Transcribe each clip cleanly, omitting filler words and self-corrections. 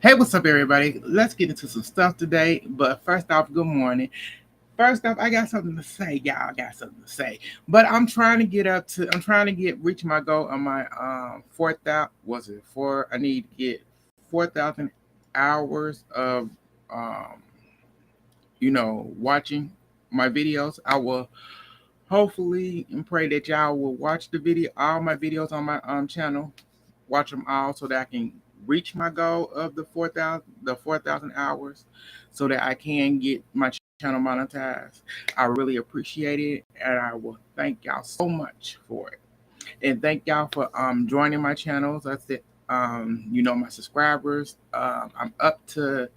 Hey, what's up, everybody? Let's get into some stuff today. But first off, good morning. First off, I got something to say, y'all. I got something to say. But I'm trying to reach my goal on my 4,000. Was it four? I need to get 4,000 hours of um, watching my videos. I will hopefully and pray that y'all will watch all my videos on my channel, watch them all so that I can reach my goal of the 4,000 hours, so that I can get my channel monetized. I really appreciate it, and I will thank y'all so much for it. And thank y'all for joining my channels. I said, my subscribers. I'm up to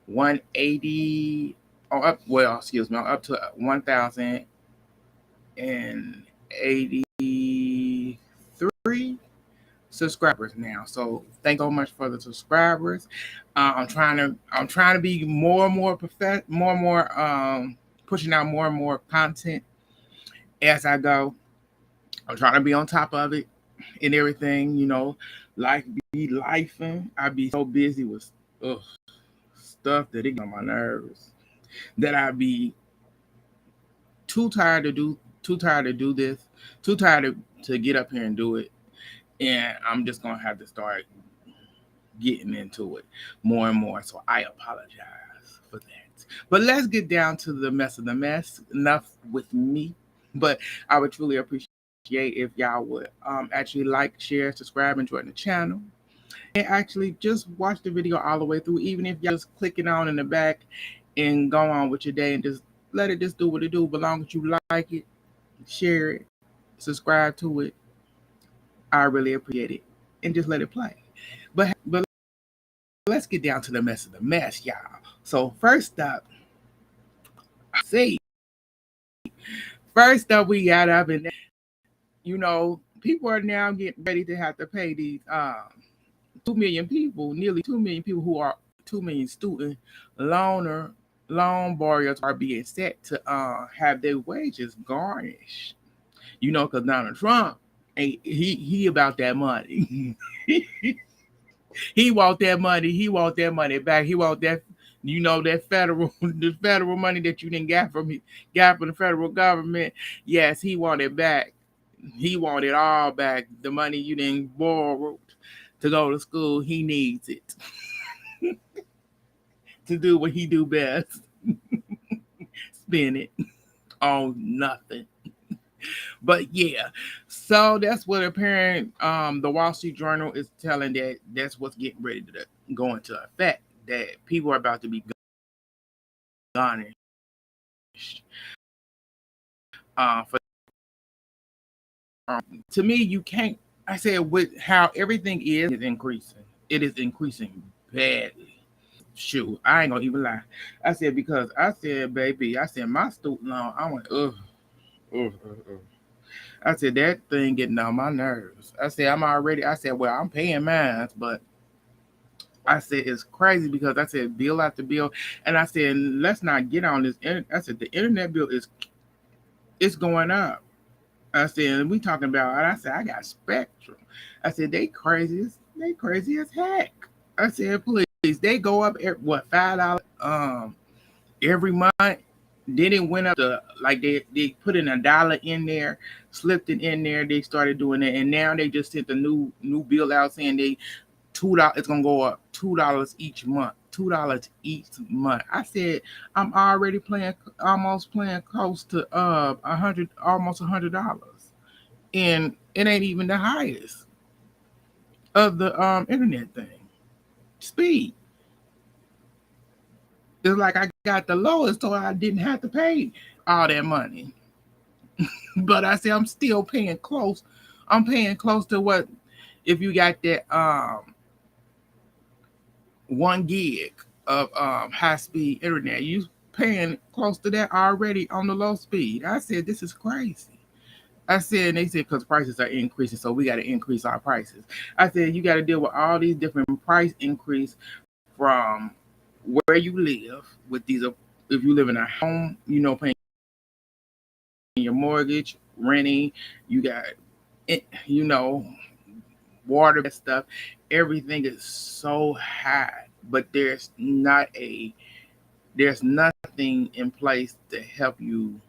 180. Oh, excuse me. I'm up to 1,083 subscribers now. So thank you so much for the subscribers. I'm trying to be more and more pushing out more and more content as I go. I'm trying to be on top of it and everything. Life be lifing. I be so busy with ugh, stuff that it get on my nerves. That I be too tired to do. Too tired to do this. Too tired to get up here and do it. And I'm just gonna have to start getting into it more and more. So I apologize for that. But let's get down to the mess of the mess. Enough with me. But I would truly appreciate if y'all would actually like, share, subscribe, and join the channel. And actually just watch the video all the way through, even if y'all just click it on in the back and go on with your day and just let it just do what it do. But long as you like it, share it, subscribe to it, I really appreciate it. And just let it play. But let's get down to the mess of the mess, y'all. So see, first up, we got up, and people are now getting ready to have to pay these 2 million people, nearly 2 million people who are 2 million student loaner loan borrowers are being set to have their wages garnished. Because Donald Trump, he about that money. He want that money. He want that money back. He want that, that federal, the federal money that you didn't got from the federal government. Yes, he want it back. He want it all back. The money you didn't borrow to go to school, he needs it to do what he do best. Spend it on nothing. But yeah, so that's what apparent the Wall Street Journal is telling that that's what's getting ready to go into effect. That people are about to be garnished for to me, you can't. I said with how everything is increasing. It is increasing badly. Shoot, I ain't gonna even lie. I said because I said, baby, I said my student loan. I went, ugh, ugh, ugh, ugh. I said that thing getting on my nerves. I said I'm already. I said, well, I'm paying mine, but I said it's crazy because I said bill after bill, and I said let's not get on this. I said the internet bill is it's going up. I said we talking about. And I said I got Spectrum. I said they crazy as heck. I said please, they go up what $5 every month. Then it went up to like they put in $1 in there, slipped it in there. They started doing it, and now they just sent the new bill out saying they $2. It's gonna go up $2 each month. $2 each month. I said I'm already almost playing close to 100, almost $100, and it ain't even the highest of the internet thing speed. It's like I got the lowest, so I didn't have to pay all that money. But I say I'm still paying close. I'm paying close to what if you got that 1 gig of high speed internet. You paying close to that already on the low speed. I said this is crazy. I said, and they said because prices are increasing, so we got to increase our prices. I said you got to deal with all these different price increase from where you live with these. If you live in a home, paying your mortgage, renting, you got, you know, water stuff, everything is so high, but there's nothing in place to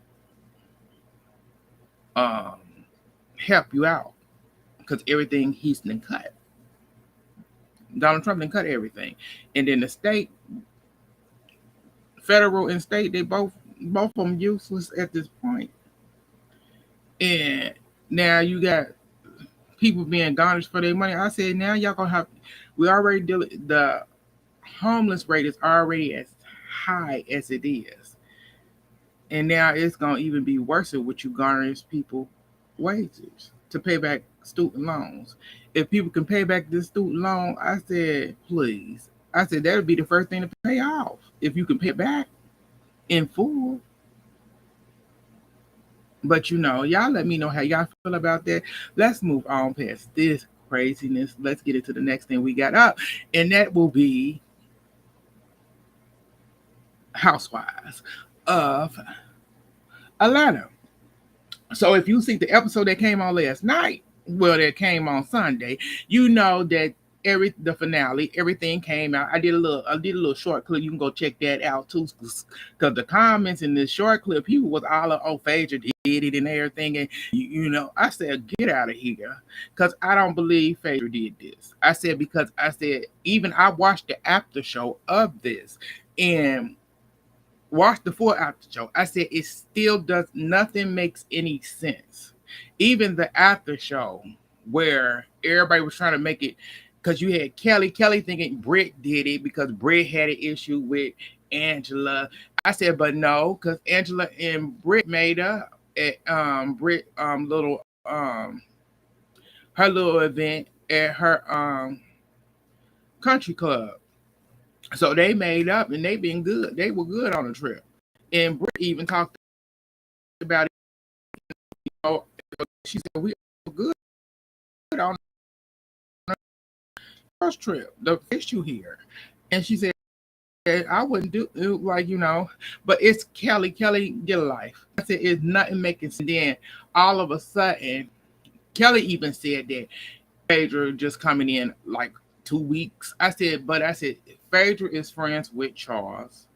um help you out because everything he's been cut. Donald Trump didn't cut everything, and then the state, federal and state, they both of them useless at this point. And now you got people being garnished for their money. I said now y'all gonna have. We already deal the homeless rate is already as high as it is, and now it's gonna even be worse with you garnish people wages to pay back student loans. If people can pay back this student loan, I said please. I said that'll be the first thing to pay off if you can pay it back in full. But y'all let me know how y'all feel about that. Let's move on past this craziness. Let's get into the next thing we got up, and that will be Housewives of Atlanta. So if you see the episode that came on last night, well, that came on Sunday, you know that the finale, everything came out. I did a little short clip. You can go check that out too, because the comments in this short clip, people was all oh Phaedra did it and everything, and I said get out of here, because I don't believe Phaedra did this. I said because I said even I watched the after show of this and watched the full after show. I said it still does nothing makes any sense. Even the after show where everybody was trying to make it, because you had Kelly thinking Britt did it because Britt had an issue with Angela. I said, but no, because Angela and Britt made up at Britt little her little event at her country club. So they made up and they been good. They were good on the trip. And Britt even talked about it. She said we were good on the first trip, the issue here. And she said, I wouldn't do it but it's Kelly. Kelly, get a life. I said, it's nothing making sense. Then all of a sudden, Kelly even said that Phaedra just coming in like 2 weeks. I said, Phaedra is friends with Charles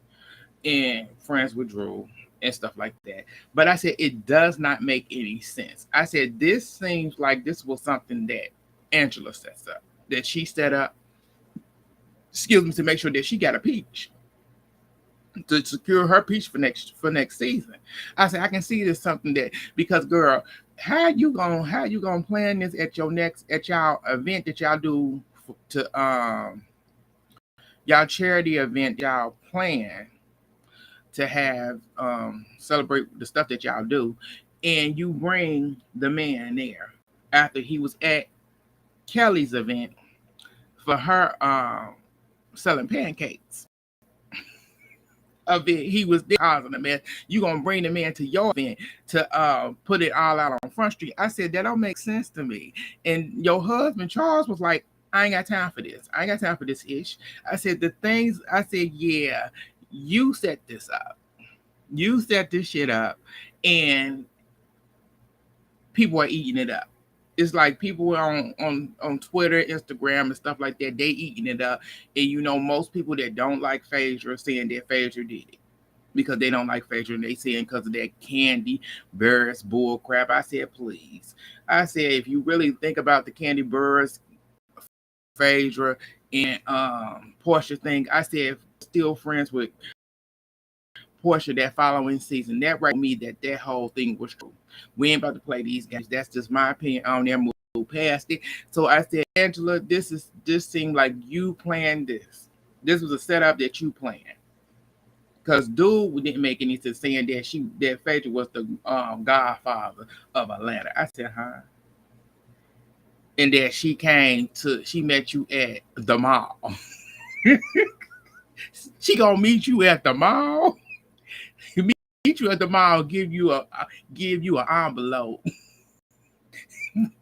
and friends with Drew and stuff like that. But I said, it does not make any sense. I said, this seems like this was something that Angela sets up, that she set up, to make sure that she got a peach, to secure her peach for next season. I said, I can see this something that, because girl, how you gonna plan this at y'all event that y'all do to y'all charity event y'all plan to have celebrate the stuff that y'all do, and you bring the man there after he was at Kelly's event for her selling pancakes. Event he was there causing a mess. You gonna bring the man to your event to put it all out on Front Street? I said that don't make sense to me. And your husband Charles was like, I ain't got time for this. I ain't got time for this ish. I said yeah, you set this up. You set this shit up, and people are eating it up. It's like people on Twitter, Instagram, and stuff like that, they eating it up. And most people that don't like Phaedra saying that Phaedra did it because they don't like Phaedra, and they saying because of that Candy Burris bull crap. I said, please. I said, if you really think about the Candy Burris, Phaedra, and Portia thing, I said, still friends with Portia that following season, that right me that whole thing was true. We ain't about to play these games. That's just my opinion on their move past it. So I said, Angela, this seemed like you planned this. This was a setup that you planned. Because dude didn't make any sense saying that Phaedra was the godfather of Atlanta. I said, huh? And that she met you at the mall. She gonna meet you at the mall. Meet you at the mall, give you an envelope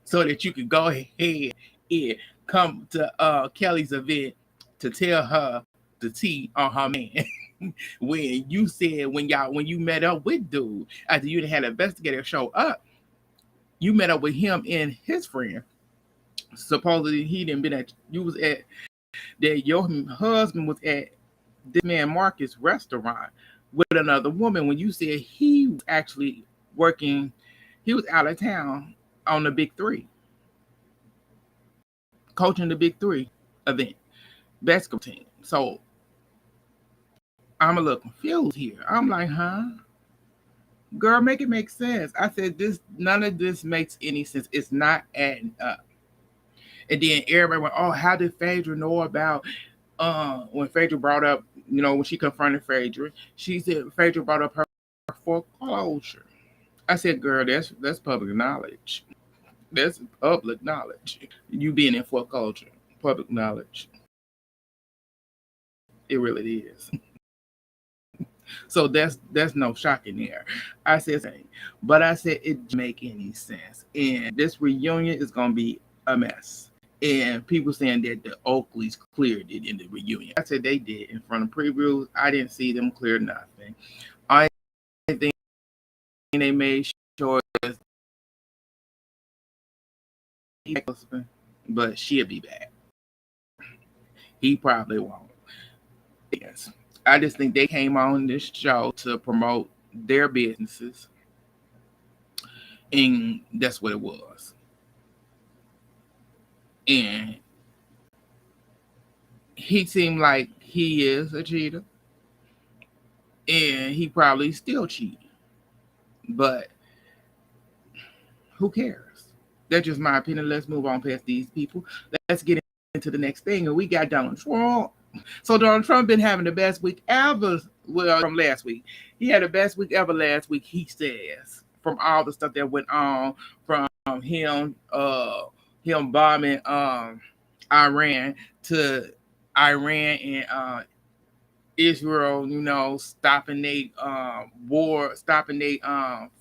so that you can go ahead and come to Kelly's event to tell her the tea on her man. When you said when you met up with dude after you had an investigator show up, you met up with him and his friend Supposedly he didn't been at you was at that your husband was at this man Marcus restaurant with another woman when you said he was actually working, he was out of town on the big three, coaching the big three event, basketball team. So I'm a little confused here. I'm like, huh? Girl, make it make sense. I said this none of this makes any sense. It's not adding up. And then everybody went, oh, how did Phaedra know about when Phaedra brought up, when she confronted Phaedra, she said Phaedra brought up her foreclosure. I said, girl, that's public knowledge. That's public knowledge. You being in foreclosure, public knowledge. It really is. So that's no shocking there. I said, but I said it didn't make any sense. And this reunion is gonna be a mess. And people saying that the Oakleys cleared it in the reunion. I said they did in front of previews. I didn't see them clear nothing. I think they made sure that but she'll be back. He probably won't. Yes. I just think they came on this show to promote their businesses, and that's what it was. And he seemed like he is a cheater, and he probably still cheating. But who cares? That's just my opinion. Let's move on past these people. Let's get into the next thing. And we got Donald Trump. So Donald Trump been having the best week ever. Well, from last week, he had the best week ever last week. He says from all the stuff that went on, from him bombing Iran to Iran and Israel, stopping they war, stopping they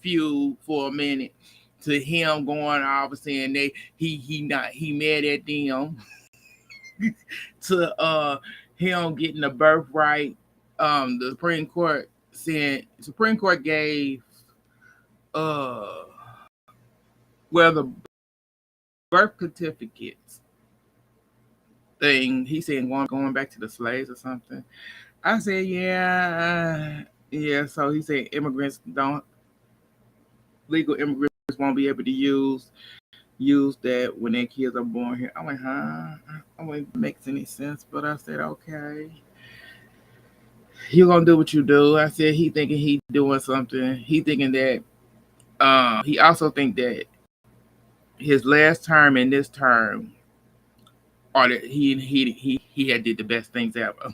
feud for a minute, to him going off and saying he mad at them, to him getting the birthright. The Supreme Court gave the birth certificates thing. He said going back to the slaves or something. I said, yeah. So he said legal immigrants won't be able to use that when their kids are born here. I'm like, huh? I don't think it makes any sense, but I said, okay. You gonna do what you do. I said he thinking he doing something. He thinking that he also think that his last term and this term are that he had did the best things ever.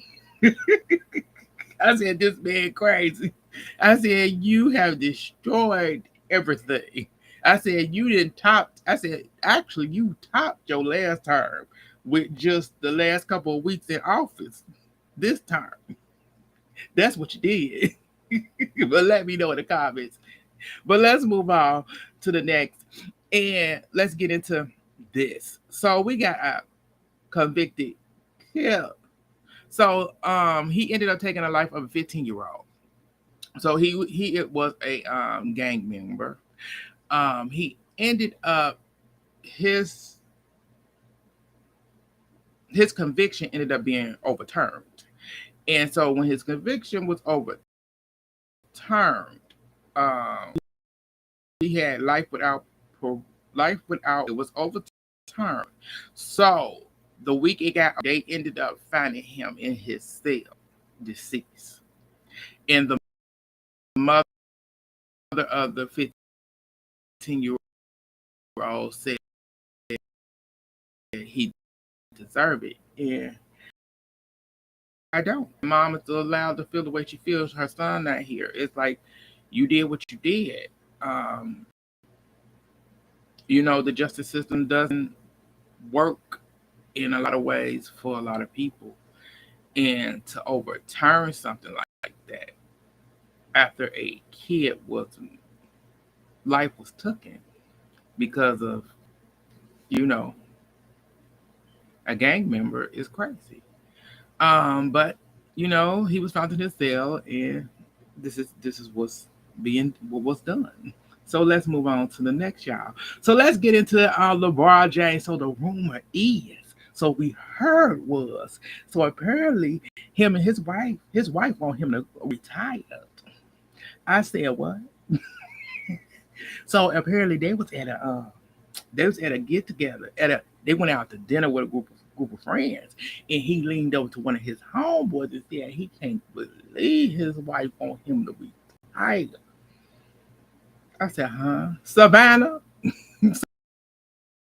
I said, this man crazy. I said, you have destroyed everything. I said, you didn't top. I said, actually, you topped your last term with just the last couple of weeks in office. This term, that's what you did. But let me know in the comments. But let's move on to the next, and let's get into this. So we got a convicted killer. So he ended up taking the life of a 15-year-old. So he was a gang member. He ended up his conviction ended up being overturned. And so when his conviction was overturned, he had life without it was overturned. So the week it got, they ended up finding him in his cell, deceased. And the mother of the 15-year-old said he deserved it. And I don't. Mom is still allowed to feel the way she feels. Her son not here. It's like, you did what you did. The justice system doesn't work in a lot of ways for a lot of people. And to overturn something like that after a kid life was taken because of, a gang member is crazy. But he was found in his cell, and this is what was done. So let's move on to the next, y'all. So let's get into LeBron James. So the rumor is, so we heard was, so apparently him and his wife want him to retire. I said what? So apparently they was at a get together they went out to dinner with a group of friends, and he leaned over to one of his homeboys and said he can't believe his wife want him to retire. I said, huh? Savannah,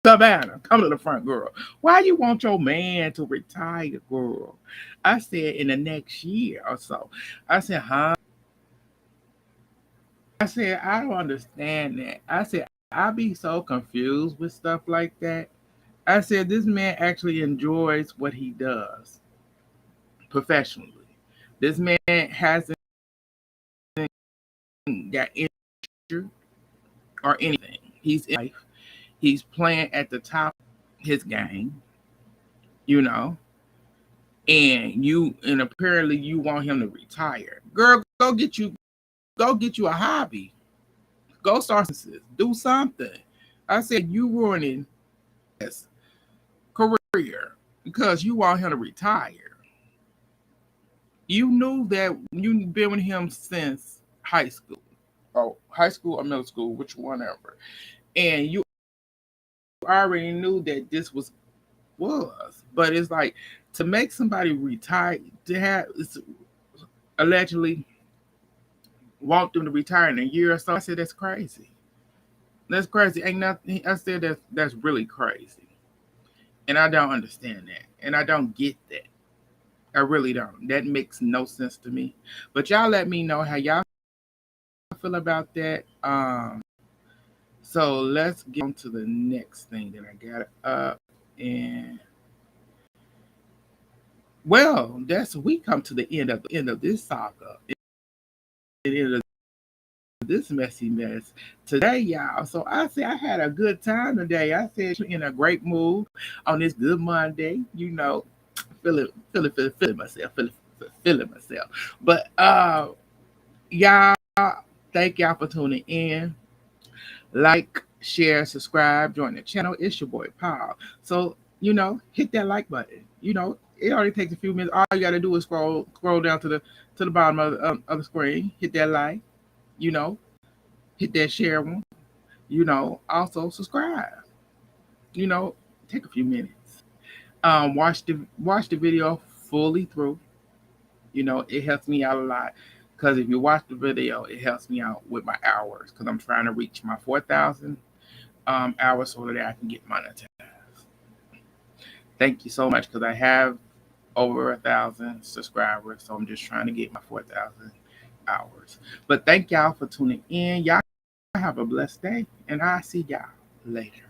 come to the front, girl. Why you want your man to retire, girl? I said in the next year or so. I said, huh? I said, I don't understand that. I said, I be so confused with stuff like that. I said, this man actually enjoys what he does professionally. This man hasn't got injured or anything. He's in life. He's playing at the top of his game, you know, and apparently you want him to retire. Girl, go get you a hobby. Go start do something. I said you ruining his career because you want him to retire. You knew that you've been with him since high school. Oh, high school or middle school, which one ever. And you already knew that this was. But it's like to make somebody retire to have allegedly want them to retire in a year or so. I said that's crazy. That's crazy. Ain't nothing. I said that's really crazy, and I don't understand that, and I don't get that. I really don't. That makes no sense to me. But y'all let me know how y'all feel about that. So let's get on to the next thing that I got up, and well, that's we come to the end of this saga, the end of this messy mess today, y'all. So I say I had a good time today. I said in a great mood on this good Monday. Feeling myself, feeling myself. But y'all, thank y'all for tuning in. Like, share, subscribe, join the channel. It's your boy Paul. So hit that like button. It only takes a few minutes. All you gotta do is scroll down to the bottom of the screen. Hit that like. You know, hit that share one. Also subscribe. You know, take a few minutes. Watch the video fully through. It helps me out a lot because if you watch the video, it helps me out with my hours because I'm trying to reach my 4,000 hours so that I can get monetized. Thank you so much because I have over 1,000 subscribers, so I'm just trying to get my 4,000 hours. But thank y'all for tuning in. Y'all have a blessed day, and I'll see y'all later.